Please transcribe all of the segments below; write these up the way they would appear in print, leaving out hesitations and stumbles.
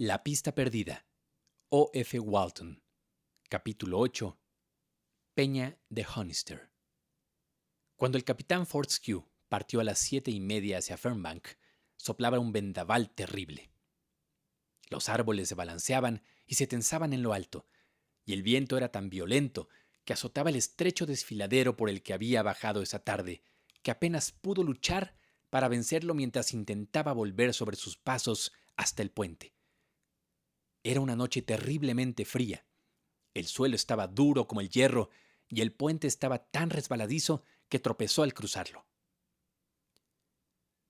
La pista perdida. O. F. Walton. Capítulo 8. Peña de Honister. Cuando el capitán Fortescue partió a las 7:30 hacia Fernbank, soplaba un vendaval terrible. Los árboles se balanceaban y se tensaban en lo alto, y el viento era tan violento que azotaba el estrecho desfiladero por el que había bajado esa tarde, que apenas pudo luchar para vencerlo mientras intentaba volver sobre sus pasos hasta el puente. Era una noche terriblemente fría. El suelo estaba duro como el hierro y el puente estaba tan resbaladizo que tropezó al cruzarlo.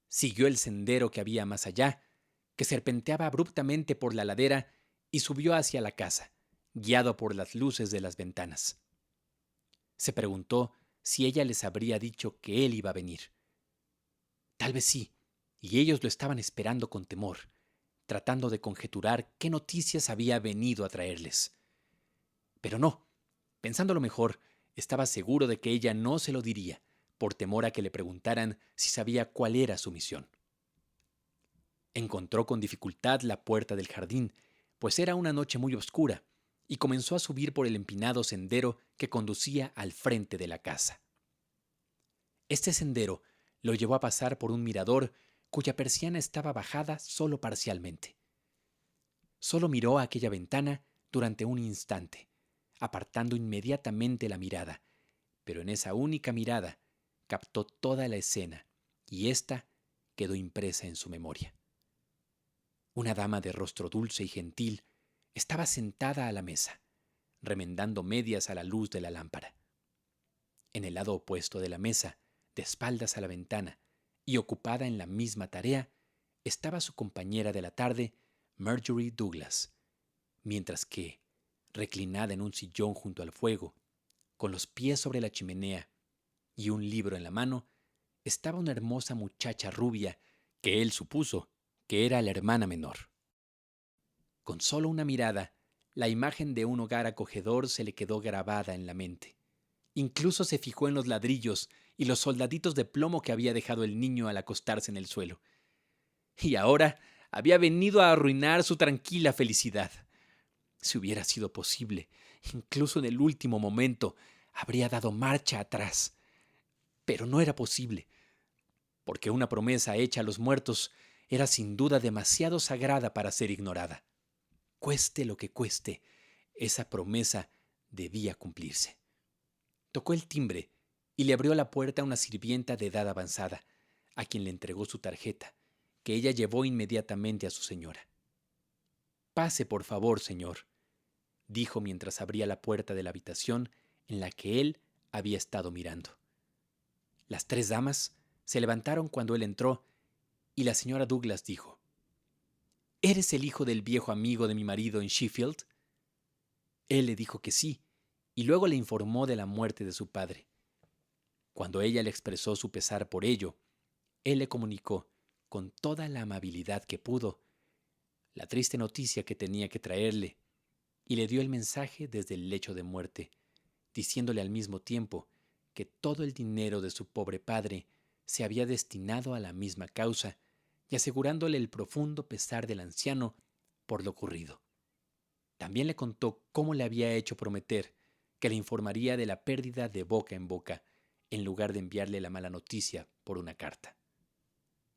Siguió el sendero que había más allá, que serpenteaba abruptamente por la ladera, y subió hacia la casa, guiado por las luces de las ventanas. Se preguntó si ella les habría dicho que él iba a venir. Tal vez sí, y ellos lo estaban esperando con temor, tratando de conjeturar qué noticias había venido a traerles. Pero no, pensándolo mejor, estaba seguro de que ella no se lo diría, por temor a que le preguntaran si sabía cuál era su misión. Encontró con dificultad la puerta del jardín, pues era una noche muy oscura, y comenzó a subir por el empinado sendero que conducía al frente de la casa. Este sendero lo llevó a pasar por un mirador cuya persiana estaba bajada solo parcialmente. Solo miró a aquella ventana durante un instante, apartando inmediatamente la mirada, pero en esa única mirada captó toda la escena, y ésta quedó impresa en su memoria. Una dama de rostro dulce y gentil estaba sentada a la mesa, remendando medias a la luz de la lámpara. En el lado opuesto de la mesa, de espaldas a la ventana y ocupada en la misma tarea, estaba su compañera de la tarde, Marjorie Douglas, mientras que, reclinada en un sillón junto al fuego, con los pies sobre la chimenea y un libro en la mano, estaba una hermosa muchacha rubia que él supuso que era la hermana menor. Con solo una mirada, la imagen de un hogar acogedor se le quedó grabada en la mente. Incluso se fijó en los ladrillos y los soldaditos de plomo que había dejado el niño al acostarse en el suelo. Y ahora había venido a arruinar su tranquila felicidad. Si hubiera sido posible, incluso en el último momento, habría dado marcha atrás. Pero no era posible, porque una promesa hecha a los muertos era sin duda demasiado sagrada para ser ignorada. Cueste lo que cueste, esa promesa debía cumplirse. Tocó el timbre y le abrió la puerta a una sirvienta de edad avanzada, a quien le entregó su tarjeta, que ella llevó inmediatamente a su señora. «Pase, por favor, señor», dijo mientras abría la puerta de la habitación en la que él había estado mirando. Las tres damas se levantaron cuando él entró y la señora Douglas dijo: «¿Eres el hijo del viejo amigo de mi marido en Sheffield?». Él le dijo que sí, y luego le informó de la muerte de su padre. Cuando ella le expresó su pesar por ello, él le comunicó, con toda la amabilidad que pudo, la triste noticia que tenía que traerle, y le dio el mensaje desde el lecho de muerte, diciéndole al mismo tiempo que todo el dinero de su pobre padre se había destinado a la misma causa, y asegurándole el profundo pesar del anciano por lo ocurrido. También le contó cómo le había hecho prometer que le informaría de la pérdida de boca en boca, en lugar de enviarle la mala noticia por una carta.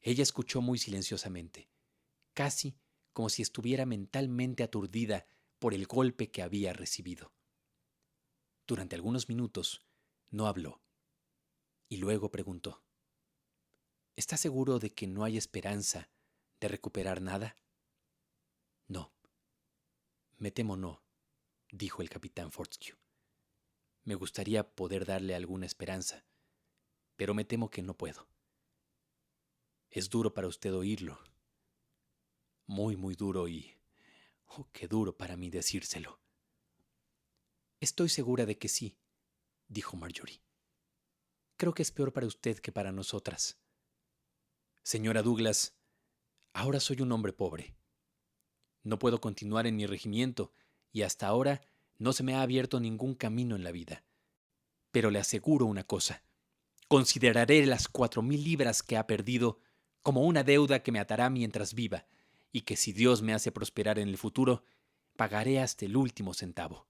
Ella escuchó muy silenciosamente, casi como si estuviera mentalmente aturdida por el golpe que había recibido. Durante algunos minutos no habló, y luego preguntó: «¿Está seguro de que no hay esperanza de recuperar nada?». «No, me temo no», dijo el capitán Fortescue. «Me gustaría poder darle alguna esperanza, pero me temo que no puedo. Es duro para usted oírlo. Muy, muy duro y... oh, qué duro para mí decírselo». «Estoy segura de que sí», dijo Marjorie. «Creo que es peor para usted que para nosotras. Señora Douglas, ahora soy un hombre pobre. No puedo continuar en mi regimiento y hasta ahora no se me ha abierto ningún camino en la vida. Pero le aseguro una cosa. Consideraré las 4,000 libras que ha perdido como una deuda que me atará mientras viva y que si Dios me hace prosperar en el futuro, pagaré hasta el último centavo.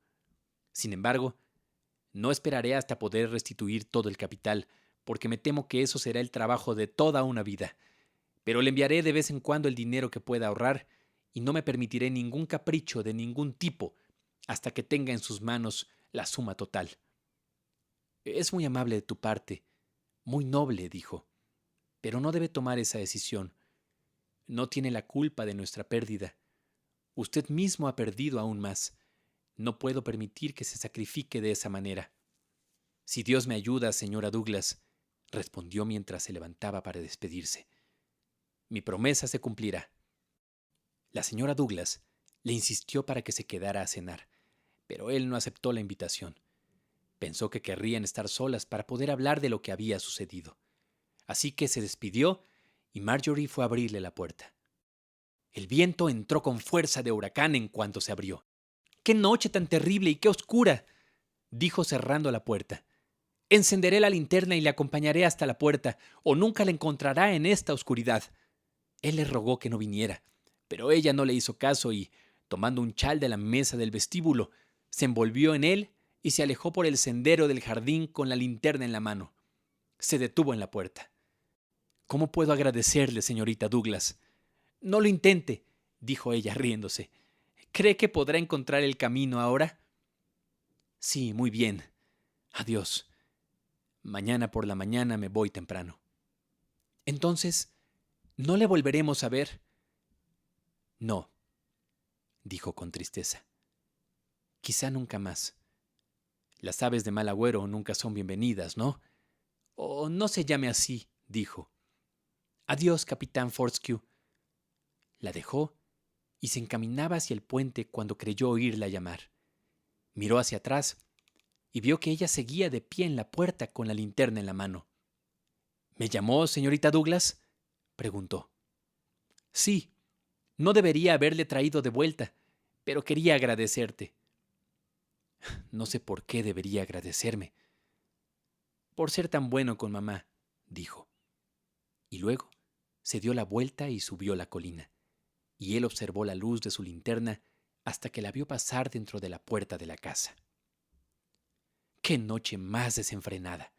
Sin embargo, no esperaré hasta poder restituir todo el capital, porque me temo que eso será el trabajo de toda una vida. Pero le enviaré de vez en cuando el dinero que pueda ahorrar y no me permitiré ningún capricho de ningún tipo hasta que tenga en sus manos la suma total. Es muy amable de tu parte, muy noble, dijo, pero no debe tomar esa decisión. No tiene la culpa de nuestra pérdida. Usted mismo ha perdido aún más. No puedo permitir que se sacrifique de esa manera. Si Dios me ayuda, señora Douglas, respondió mientras se levantaba para despedirse. Mi promesa se cumplirá. La señora Douglas le insistió para que se quedara a cenar, pero él no aceptó la invitación. Pensó que querrían estar solas para poder hablar de lo que había sucedido. Así que se despidió y Marjorie fue a abrirle la puerta. El viento entró con fuerza de huracán en cuanto se abrió. ¡Qué noche tan terrible y qué oscura!, dijo cerrando la puerta. Encenderé la linterna y le acompañaré hasta la puerta, o nunca la encontrará en esta oscuridad. Él le rogó que no viniera, pero ella no le hizo caso y, tomando un chal de la mesa del vestíbulo, se envolvió en él y se alejó por el sendero del jardín con la linterna en la mano. Se detuvo en la puerta. ¿Cómo puedo agradecerle, señorita Douglas? No lo intente, dijo ella riéndose. ¿Cree que podrá encontrar el camino ahora? Sí, muy bien. Adiós. Mañana por la mañana me voy temprano. Entonces, ¿no le volveremos a ver? No, dijo con tristeza. Quizá nunca más. Las aves de mal agüero nunca son bienvenidas, ¿no? O no se llame así, dijo. Adiós, capitán Fortescue. La dejó y se encaminaba hacia el puente cuando creyó oírla llamar. Miró hacia atrás y vio que ella seguía de pie en la puerta con la linterna en la mano. ¿Me llamó, señorita Douglas?, preguntó. Sí, no debería haberle traído de vuelta, pero quería agradecerte. No sé por qué debería agradecerme. Por ser tan bueno con mamá, dijo. Y luego se dio la vuelta y subió la colina, y él observó la luz de su linterna hasta que la vio pasar dentro de la puerta de la casa. ¡Qué noche más desenfrenada!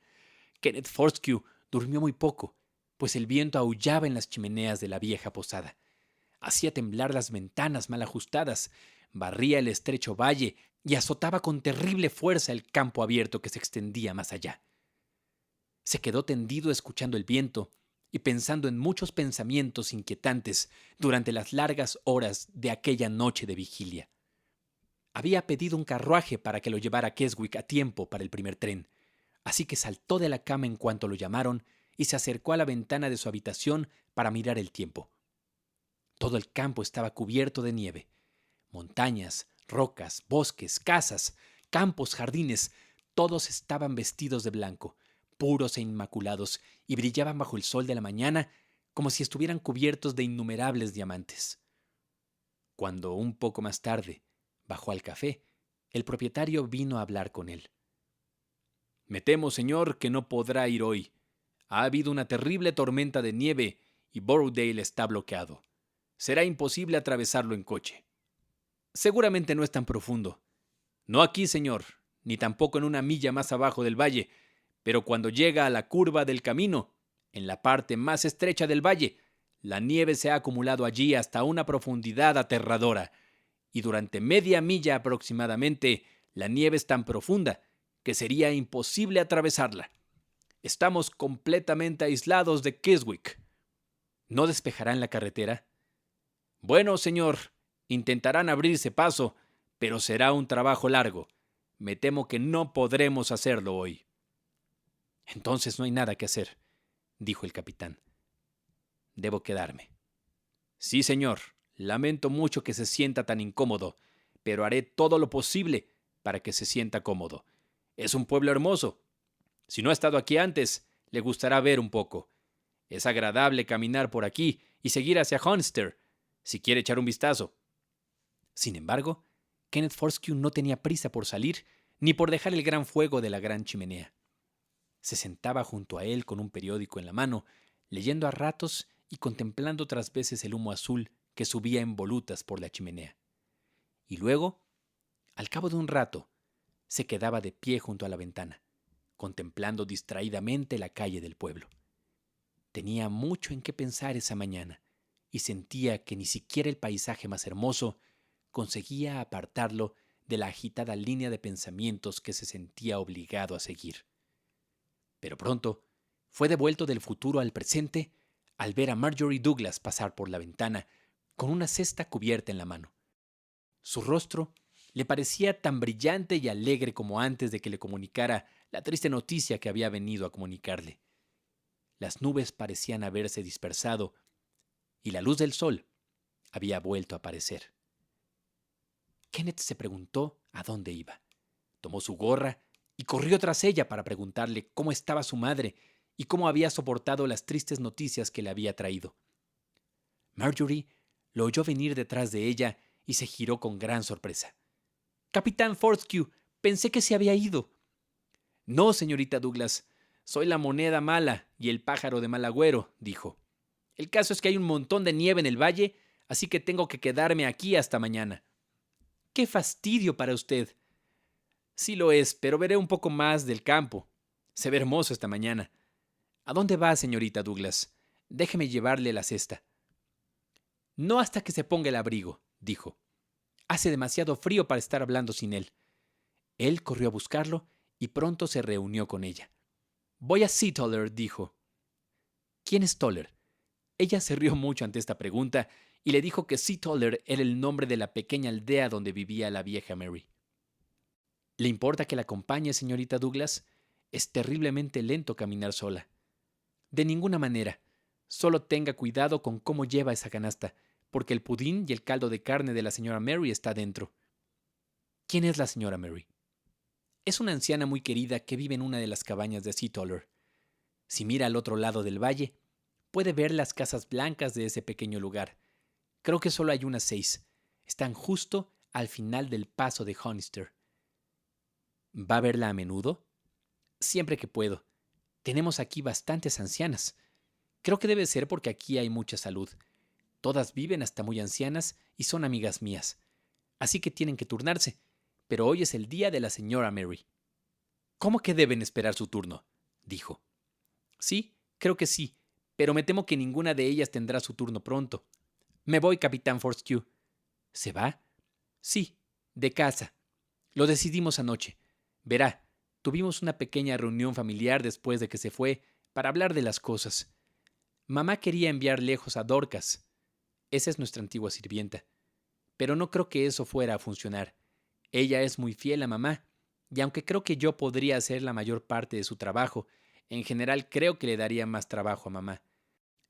Kenneth Fortescue durmió muy poco, pues el viento aullaba en las chimeneas de la vieja posada. Hacía temblar las ventanas mal ajustadas, barría el estrecho valle y azotaba con terrible fuerza el campo abierto que se extendía más allá. Se quedó tendido escuchando el viento y pensando en muchos pensamientos inquietantes durante las largas horas de aquella noche de vigilia. Había pedido un carruaje para que lo llevara a Keswick a tiempo para el primer tren, así que saltó de la cama en cuanto lo llamaron y se acercó a la ventana de su habitación para mirar el tiempo. Todo el campo estaba cubierto de nieve. Montañas, rocas, bosques, casas, campos, jardines, todos estaban vestidos de blanco, puros e inmaculados, y brillaban bajo el sol de la mañana como si estuvieran cubiertos de innumerables diamantes. Cuando, un poco más tarde, bajó al café, el propietario vino a hablar con él. Me temo, señor, que no podrá ir hoy. Ha habido una terrible tormenta de nieve y Borrowdale está bloqueado. Será imposible atravesarlo en coche. Seguramente no es tan profundo. No aquí, señor, ni tampoco en una milla más abajo del valle, pero cuando llega a la curva del camino, en la parte más estrecha del valle, la nieve se ha acumulado allí hasta una profundidad aterradora, y durante media milla aproximadamente, la nieve es tan profunda que sería imposible atravesarla. Estamos completamente aislados de Keswick. ¿No despejarán la carretera? Bueno, señor, intentarán abrirse paso, pero será un trabajo largo. Me temo que no podremos hacerlo hoy. Entonces no hay nada que hacer, dijo el capitán. Debo quedarme. Sí, señor, lamento mucho que se sienta tan incómodo, pero haré todo lo posible para que se sienta cómodo. Es un pueblo hermoso. Si no ha estado aquí antes, le gustará ver un poco. Es agradable caminar por aquí y seguir hacia Hunster, si quiere echar un vistazo. Sin embargo, Kenneth Fortescue no tenía prisa por salir ni por dejar el gran fuego de la gran chimenea. Se sentaba junto a él con un periódico en la mano, leyendo a ratos y contemplando otras veces el humo azul que subía en volutas por la chimenea. Y luego, al cabo de un rato, se quedaba de pie junto a la ventana, contemplando distraídamente la calle del pueblo. Tenía mucho en qué pensar esa mañana y sentía que ni siquiera el paisaje más hermoso conseguía apartarlo de la agitada línea de pensamientos que se sentía obligado a seguir. Pero pronto fue devuelto del futuro al presente al ver a Marjorie Douglas pasar por la ventana con una cesta cubierta en la mano. Su rostro le parecía tan brillante y alegre como antes de que le comunicara la triste noticia que había venido a comunicarle. Las nubes parecían haberse dispersado y la luz del sol había vuelto a aparecer. Kenneth se preguntó a dónde iba. Tomó su gorra y corrió tras ella para preguntarle cómo estaba su madre y cómo había soportado las tristes noticias que le había traído. Marjorie lo oyó venir detrás de ella y se giró con gran sorpresa. «Capitán Fortescue, pensé que se había ido». «No, señorita Douglas, soy la moneda mala y el pájaro de mal agüero», dijo. «El caso es que hay un montón de nieve en el valle, así que tengo que quedarme aquí hasta mañana». «¡Qué fastidio para usted!». «Sí lo es, pero veré un poco más del campo. Se ve hermoso esta mañana». «¿A dónde va, señorita Douglas? Déjeme llevarle la cesta». «No hasta que se ponga el abrigo», dijo. «Hace demasiado frío para estar hablando sin él». Él corrió a buscarlo y pronto se reunió con ella. «Voy a Sea Toller», dijo. «¿Quién es Toller?». Ella se rió mucho ante esta pregunta y le dijo que Sea Toller era el nombre de la pequeña aldea donde vivía la vieja Mary. «¿Le importa que la acompañe, señorita Douglas? Es terriblemente lento caminar sola». «De ninguna manera. Solo tenga cuidado con cómo lleva esa canasta, porque el pudín y el caldo de carne de la señora Mary está dentro». «¿Quién es la señora Mary?». «Es una anciana muy querida que vive en una de las cabañas de Sea Toller. Si mira al otro lado del valle, puede ver las casas blancas de ese pequeño lugar. Creo que solo hay unas 6. Están justo al final del paso de Honister». «¿Va a verla a menudo?». «Siempre que puedo. Tenemos aquí bastantes ancianas. Creo que debe ser porque aquí hay mucha salud. Todas viven hasta muy ancianas y son amigas mías. Así que tienen que turnarse. Pero hoy es el día de la señora Mary». «¿Cómo que deben esperar su turno?», dijo. «Sí, creo que sí, pero me temo que ninguna de ellas tendrá su turno pronto. Me voy, capitán Fortescue». «¿Se va?». «Sí, de casa. Lo decidimos anoche. Verá, tuvimos una pequeña reunión familiar después de que se fue para hablar de las cosas. Mamá quería enviar lejos a Dorcas. Esa es nuestra antigua sirvienta. Pero no creo que eso fuera a funcionar. Ella es muy fiel a mamá, y aunque creo que yo podría hacer la mayor parte de su trabajo, en general creo que le daría más trabajo a mamá.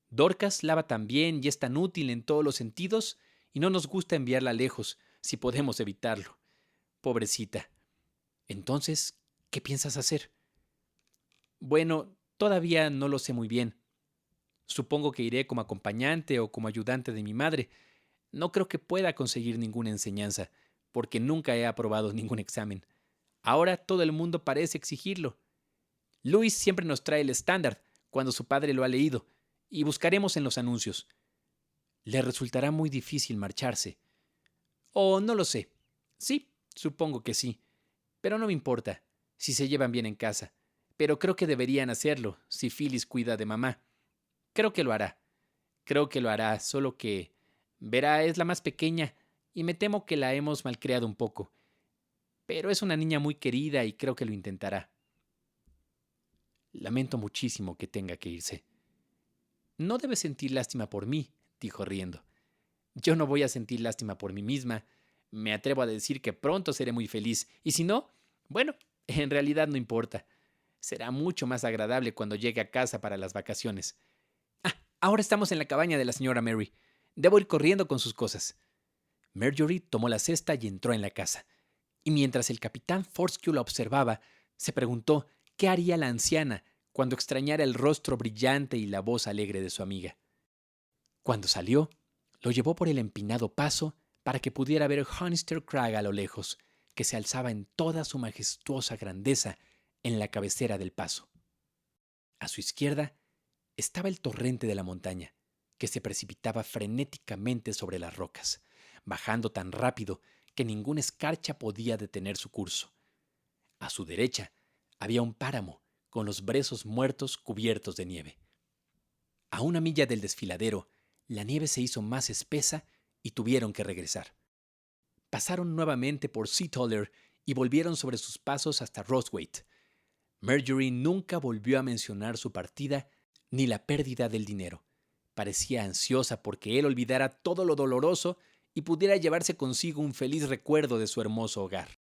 Dorcas lava tan bien y es tan útil en todos los sentidos, y no nos gusta enviarla lejos, si podemos evitarlo. Pobrecita». «Entonces, ¿qué piensas hacer?». «Bueno, todavía no lo sé muy bien. Supongo que iré como acompañante o como ayudante de mi madre. No creo que pueda conseguir ninguna enseñanza, porque nunca he aprobado ningún examen. Ahora todo el mundo parece exigirlo. Luis siempre nos trae el estándar cuando su padre lo ha leído, y buscaremos en los anuncios». «Le resultará muy difícil marcharse». «Oh, no lo sé. Sí, supongo que sí. Pero no me importa, si se llevan bien en casa. Pero creo que deberían hacerlo, si Phyllis cuida de mamá. Creo que lo hará. Creo que lo hará, solo que, verá, es la más pequeña y me temo que la hemos malcriado un poco. Pero es una niña muy querida y creo que lo intentará». «Lamento muchísimo que tenga que irse». «No debe sentir lástima por mí», dijo riendo. «Yo no voy a sentir lástima por mí misma. Me atrevo a decir que pronto seré muy feliz, y si no, bueno, en realidad no importa. Será mucho más agradable cuando llegue a casa para las vacaciones. Ahora estamos en la cabaña de la señora Mary. Debo ir corriendo con sus cosas». Marjorie tomó la cesta y entró en la casa. Y mientras el capitán Fortescue la observaba, se preguntó qué haría la anciana cuando extrañara el rostro brillante y la voz alegre de su amiga. Cuando salió, lo llevó por el empinado paso para que pudiera ver Honister Crag a lo lejos, que se alzaba en toda su majestuosa grandeza en la cabecera del paso. A su izquierda estaba el torrente de la montaña, que se precipitaba frenéticamente sobre las rocas, bajando tan rápido que ninguna escarcha podía detener su curso. A su derecha había un páramo con los brezos muertos cubiertos de nieve. A 1 milla del desfiladero, la nieve se hizo más espesa y tuvieron que regresar. Pasaron nuevamente por Seatoller y volvieron sobre sus pasos hasta Roswaite. Marjorie nunca volvió a mencionar su partida ni la pérdida del dinero. Parecía ansiosa porque él olvidara todo lo doloroso y pudiera llevarse consigo un feliz recuerdo de su hermoso hogar.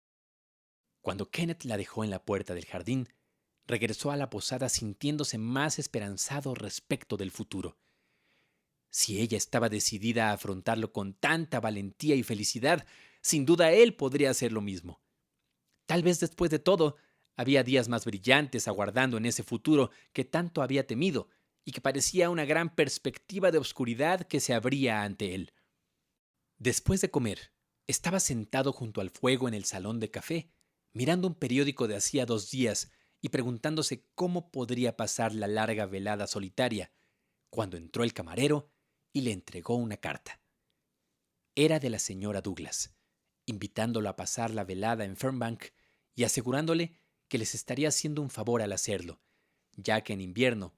Cuando Kenneth la dejó en la puerta del jardín, regresó a la posada sintiéndose más esperanzado respecto del futuro. Si ella estaba decidida a afrontarlo con tanta valentía y felicidad, sin duda él podría hacer lo mismo. Tal vez después de todo, había días más brillantes aguardando en ese futuro que tanto había temido y que parecía una gran perspectiva de oscuridad que se abría ante él. Después de comer, estaba sentado junto al fuego en el salón de café, mirando un periódico de hacía 2 días y preguntándose cómo podría pasar la larga velada solitaria, cuando entró el camarero y le entregó una carta. Era de la señora Douglas, invitándolo a pasar la velada en Fernbank y asegurándole que les estaría haciendo un favor al hacerlo, ya que en invierno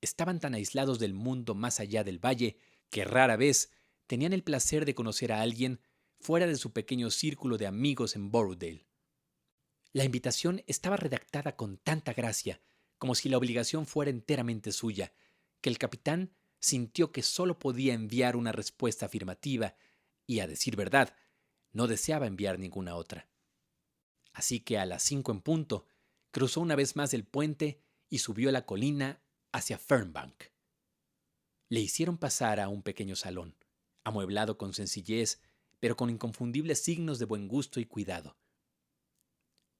estaban tan aislados del mundo más allá del valle que rara vez tenían el placer de conocer a alguien fuera de su pequeño círculo de amigos en Borrowdale. La invitación estaba redactada con tanta gracia, como si la obligación fuera enteramente suya, que el capitán sintió que solo podía enviar una respuesta afirmativa y, a decir verdad, no deseaba enviar ninguna otra. Así que a las 5 en punto, cruzó una vez más el puente y subió la colina hacia Fernbank. Le hicieron pasar a un pequeño salón, amueblado con sencillez, pero con inconfundibles signos de buen gusto y cuidado.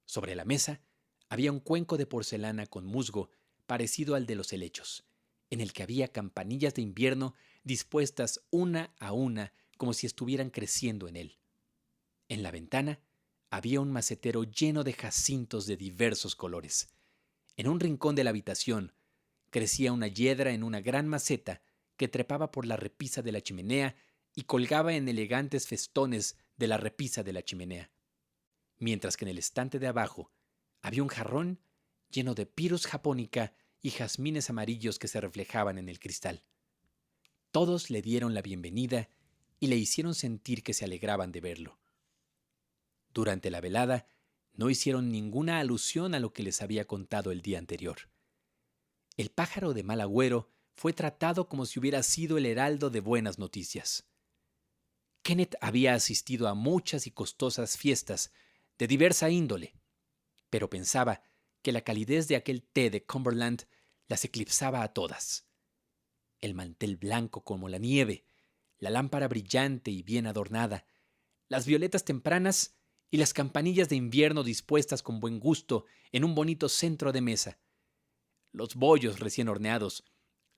Sobre la mesa había un cuenco de porcelana con musgo parecido al de los helechos, en el que había campanillas de invierno dispuestas una a una como si estuvieran creciendo en él. En la ventana había un macetero lleno de jacintos de diversos colores. En un rincón de la habitación crecía una hiedra en una gran maceta que trepaba por la repisa de la chimenea y colgaba en elegantes festones de la repisa de la chimenea. Mientras que en el estante de abajo había un jarrón lleno de Pyrrhus japonica y jazmines amarillos que se reflejaban en el cristal. Todos le dieron la bienvenida y le hicieron sentir que se alegraban de verlo. Durante la velada no hicieron ninguna alusión a lo que les había contado el día anterior. El pájaro de mal agüero fue tratado como si hubiera sido el heraldo de buenas noticias. Kenneth había asistido a muchas y costosas fiestas de diversa índole, pero pensaba que la calidez de aquel té de Cumberland las eclipsaba a todas. El mantel blanco como la nieve, la lámpara brillante y bien adornada, las violetas tempranas y las campanillas de invierno dispuestas con buen gusto en un bonito centro de mesa, los bollos recién horneados,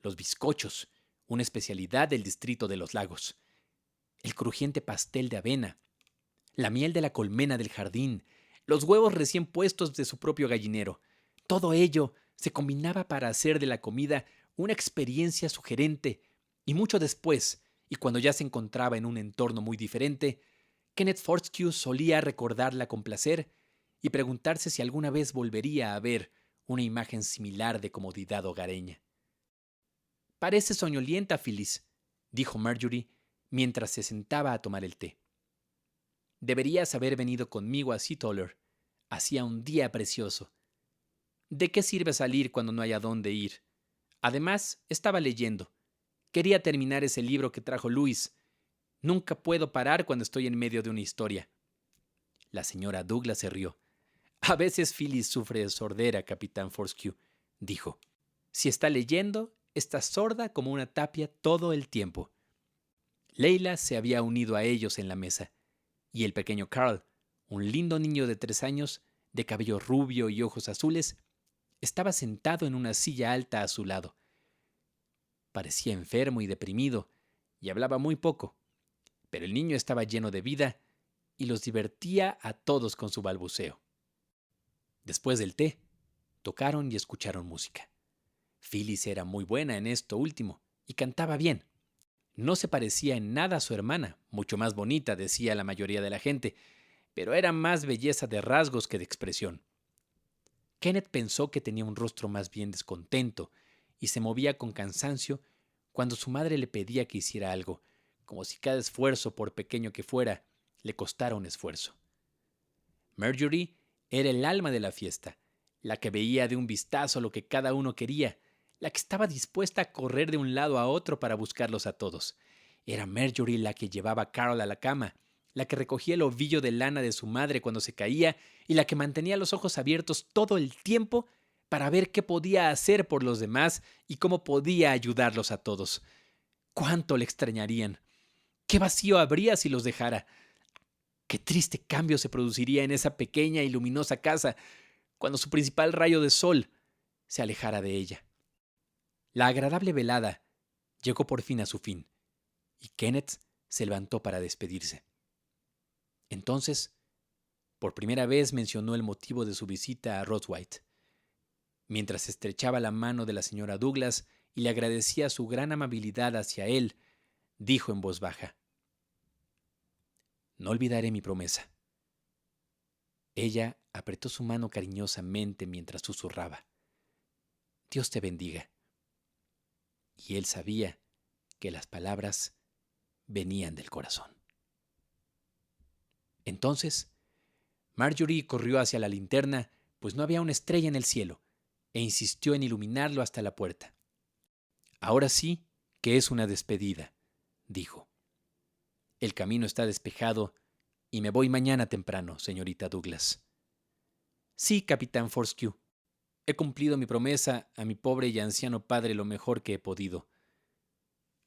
los bizcochos, una especialidad del distrito de los lagos, el crujiente pastel de avena, la miel de la colmena del jardín, los huevos recién puestos de su propio gallinero. Todo ello se combinaba para hacer de la comida una experiencia sugerente, y mucho después, y cuando ya se encontraba en un entorno muy diferente, Kenneth Fortescue solía recordarla con placer y preguntarse si alguna vez volvería a ver una imagen similar de comodidad hogareña. «Parece soñolienta, Phyllis», dijo Marjorie mientras se sentaba a tomar el té. «Deberías haber venido conmigo a Seatoller. Hacía un día precioso. ¿De qué sirve salir cuando no hay a dónde ir? Además, estaba leyendo. Quería terminar ese libro que trajo Louis. Nunca puedo parar cuando estoy en medio de una historia». La señora Douglas se rió. «A veces Phyllis sufre de sordera, capitán Fortescue», dijo. «Si está leyendo, está sorda como una tapia todo el tiempo». Leila se había unido a ellos en la mesa, y el pequeño Carl, un lindo niño de 3 años, de cabello rubio y ojos azules, estaba sentado en una silla alta a su lado. Parecía enfermo y deprimido, y hablaba muy poco, pero el niño estaba lleno de vida y los divertía a todos con su balbuceo. Después del té, tocaron y escucharon música. Phyllis era muy buena en esto último y cantaba bien. No se parecía en nada a su hermana, mucho más bonita, decía la mayoría de la gente, pero era más belleza de rasgos que de expresión. Kenneth pensó que tenía un rostro más bien descontento y se movía con cansancio cuando su madre le pedía que hiciera algo, como si cada esfuerzo, por pequeño que fuera, le costara un esfuerzo. Marjorie era el alma de la fiesta, la que veía de un vistazo lo que cada uno quería, la que estaba dispuesta a correr de un lado a otro para buscarlos a todos. Era Marjorie la que llevaba a Carol a la cama, la que recogía el ovillo de lana de su madre cuando se caía y la que mantenía los ojos abiertos todo el tiempo para ver qué podía hacer por los demás y cómo podía ayudarlos a todos. ¿Cuánto le extrañarían? ¿Qué vacío habría si los dejara? Qué triste cambio se produciría en esa pequeña y luminosa casa cuando su principal rayo de sol se alejara de ella. La agradable velada llegó por fin a su fin, y Kenneth se levantó para despedirse. Entonces, por primera vez mencionó el motivo de su visita a Roswhite. Mientras estrechaba la mano de la señora Douglas y le agradecía su gran amabilidad hacia él, dijo en voz baja: «No olvidaré mi promesa». Ella apretó su mano cariñosamente mientras susurraba: «Dios te bendiga». Y él sabía que las palabras venían del corazón. Entonces, Marjorie corrió hacia la linterna, pues no había una estrella en el cielo, e insistió en iluminarlo hasta la puerta. «Ahora sí que es una despedida», dijo. «El camino está despejado y me voy mañana temprano, señorita Douglas». «Sí, capitán Fortescue. He cumplido mi promesa a mi pobre y anciano padre lo mejor que he podido».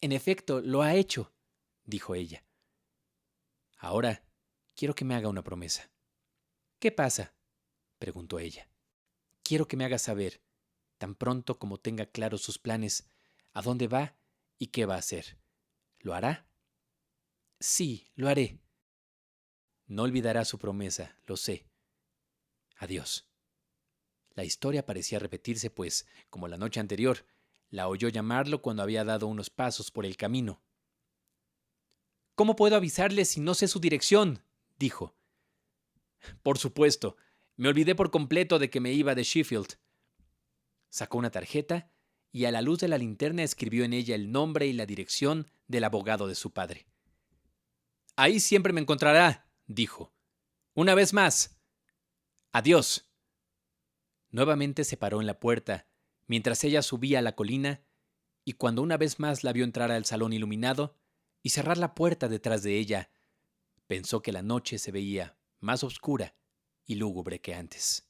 «En efecto, lo ha hecho», dijo ella. «Ahora quiero que me haga una promesa». «¿Qué pasa?», preguntó ella. «Quiero que me haga saber, tan pronto como tenga claros sus planes, a dónde va y qué va a hacer. ¿Lo hará?». «Sí, lo haré». «No olvidará su promesa, lo sé. Adiós». La historia parecía repetirse, pues, como la noche anterior, la oyó llamarlo cuando había dado unos pasos por el camino. «¿Cómo puedo avisarle si no sé su dirección?», dijo. «Por supuesto. Me olvidé por completo de que me iba de Sheffield». Sacó una tarjeta y a la luz de la linterna escribió en ella el nombre y la dirección del abogado de su padre. «Ahí siempre me encontrará», dijo. «Una vez más. Adiós». Nuevamente se paró en la puerta, mientras ella subía a la colina, y cuando una vez más la vio entrar al salón iluminado y cerrar la puerta detrás de ella, pensó que la noche se veía más oscura y lúgubre que antes.